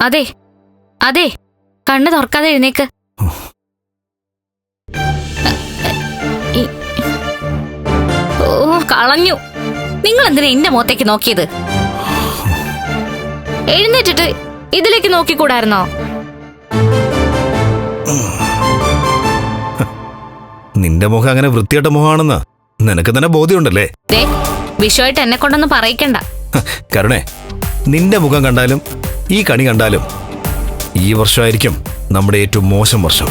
അതെ അതെ, കണ്ണ് തുറക്കാതെ എഴുന്നേക്ക്. ഓ കളഞ്ഞു. നിങ്ങൾ എന്തിനാ എന്റെ മുഖത്തേക്ക് നോക്കിയത്? എഴുന്നേറ്റിട്ട് ഇതിലേക്ക് നോക്കിക്കൂടായിരുന്നോ? നിന്റെ മുഖം അങ്ങനെ വൃത്തിയായിട്ട മുഖമാണെന്ന് നിനക്ക് തന്നെ ബോധ്യമുണ്ടല്ലേ? വിഷയമായിട്ട് എന്നെ കൊണ്ടൊന്നും പറയിക്കണ്ട. കരുണേ, നിന്റെ മുഖം കണ്ടാലും ഈ കണി കണ്ടാലും ഈ വർഷമായിരിക്കും നമ്മുടെ ഏറ്റവും മോശം വർഷം.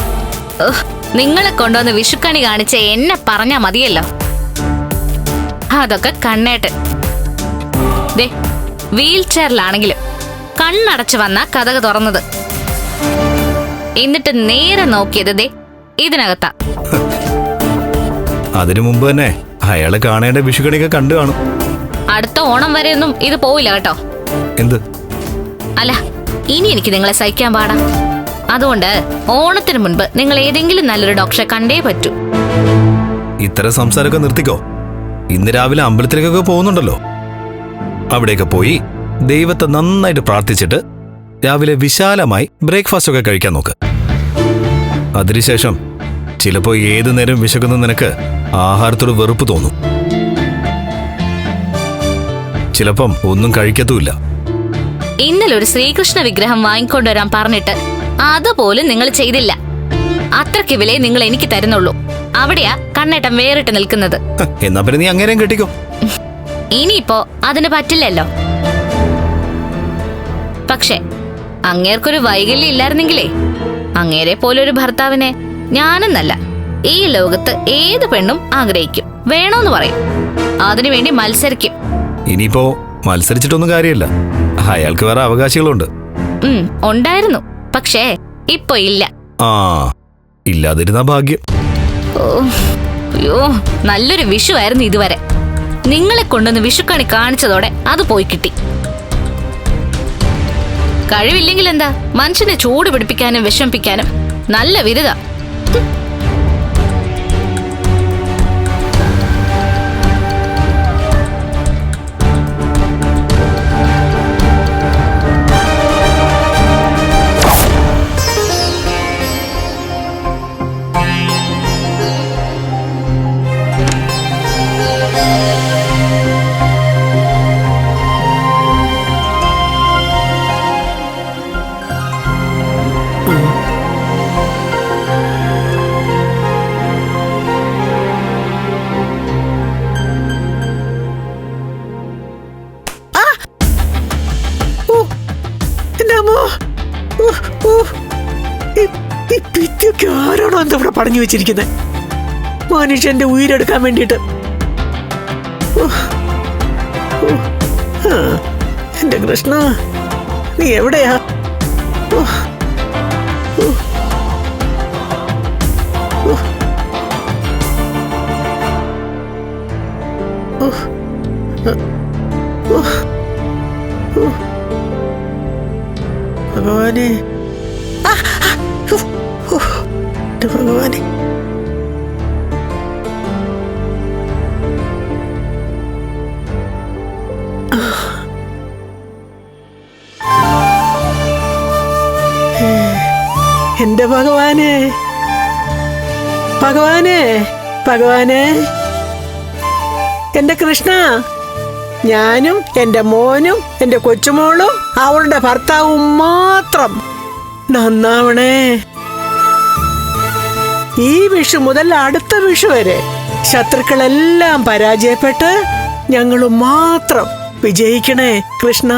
നിങ്ങളെ കൊണ്ടുവന്ന് വിഷുക്കണി കാണിച്ച് എന്നെ പറഞ്ഞാ മതിയല്ലോ. അതൊക്കെ കണ്ണേട്ട് വീൽ ചെയറിലാണെങ്കിലും കണ്ണടച്ചു വന്ന കതക് തുറന്നത്. എന്നിട്ട് നേരെ നോക്കിയത് ഇതിനകത്താ. അതിനു മുമ്പ് തന്നെ അയാള് കാണേണ്ട വിഷുക്കണിയൊക്കെ കണ്ടു കാണും. അടുത്ത ഓണം വരെയൊന്നും ഇത് പോവില്ല കേട്ടോ. എന്ത്? അല്ല, ഇനി എനിക്ക് നിങ്ങളെ സഹിക്കാൻ പാടാം. അതുകൊണ്ട് ഓണത്തിന് മുൻപ് നിങ്ങൾ ഏതെങ്കിലും നല്ലൊരു ഡോക്ടറെ കണ്ടേ പറ്റൂ. ഇത്തരം സംസാരമൊക്കെ നിർത്തിക്കോ. ഇന്ന് രാവിലെ അമ്പലത്തിലേക്കൊക്കെ പോകുന്നുണ്ടല്ലോ. അവിടെയൊക്കെ പോയി ദൈവത്തെ നന്നായിട്ട് പ്രാർത്ഥിച്ചിട്ട് രാവിലെ വിശാലമായി ബ്രേക്ക്ഫാസ്റ്റ് ഒക്കെ കഴിക്കാൻ നോക്ക്. അതിനുശേഷം ചിലപ്പോ ഏതു നേരം വിശക്കുന്ന നിനക്ക് ആഹാരത്തോട് വെറുപ്പ് തോന്നും. ചിലപ്പം ഒന്നും കഴിക്കത്തുമില്ല. ഇന്നലെ ഒരു ശ്രീകൃഷ്ണ വിഗ്രഹം വാങ്ങിക്കൊണ്ടുവരാൻ പറഞ്ഞിട്ട് അതുപോലും നിങ്ങൾ ചെയ്തില്ല. അത്രയ്ക്ക് വിലയെ നിങ്ങൾ എനിക്ക് തരുന്നുള്ളൂ. അവിടെയാ കണ്ണേട്ടം വേറിട്ട് നിൽക്കുന്നത്. എന്നാ പിന്നെ നീ അങ്ങേരെയും കെട്ടിക്കോ. ഇനിയിപ്പോ അതിന് പറ്റില്ലല്ലോ. പക്ഷെ അങ്ങേർക്കൊരു വൈകല്യം ഇല്ലായിരുന്നെങ്കിലേ അങ്ങേരെ പോലൊരു ഭർത്താവിനെ ഞാനെന്നല്ല ഈ ലോകത്ത് ഏത് പെണ്ണും ആഗ്രഹിക്കും, വേണോന്ന് പറയും, അതിനുവേണ്ടി മത്സരിക്കും. ഇനിയിപ്പോ മത്സരിച്ചിട്ടൊന്നും കാര്യമില്ല. അയാൾക്ക് വേറെ അവകാശികളുണ്ട്. ഉണ്ടായിരുന്നു, പക്ഷേ ഇപ്പൊ ഇല്ല. ആ, ഇല്ലാതിരുന്ന ഭാഗ്യം. അയ്യോ, നല്ലൊരു വിഷു ആയിരുന്നു ഇതുവരെ. നിങ്ങളെ കൊണ്ടൊന്ന് വിഷുക്കണി കാണിച്ചതോടെ അത് പോയി കിട്ടി. കഴിവില്ലെങ്കിൽ എന്താ, മനുഷ്യനെ ചൂട് പിടിപ്പിക്കാനും വിഷമിപ്പിക്കാനും നല്ല വിരുദ. ആരാണോ എന്തവിടെ പറഞ്ഞു വെച്ചിരിക്കുന്നത്? മനുഷ്യന്റെ ഉയരെടുക്കാൻ വേണ്ടിട്ട്. എന്റെ കൃഷ്ണ, നീ എവിടെയാ? ഭഗവാനെ, ഭഗവാനെ, എന്റെ ഭഗവാനെ, ഭഗവാനെ, ഭഗവാനെ, എന്റെ കൃഷ്ണ, ഞാനും എന്റെ മോനും എന്റെ കൊച്ചുമോളും അവളുടെ ഭർത്താവും മാത്രം നന്നാവണേ. ഈ വിഷു മുതൽ അടുത്ത വിഷു വരെ ശത്രുക്കളെല്ലാം പരാജയപ്പെട്ട് ഞങ്ങൾ മാത്രം വിജയിക്കണേ കൃഷ്ണ.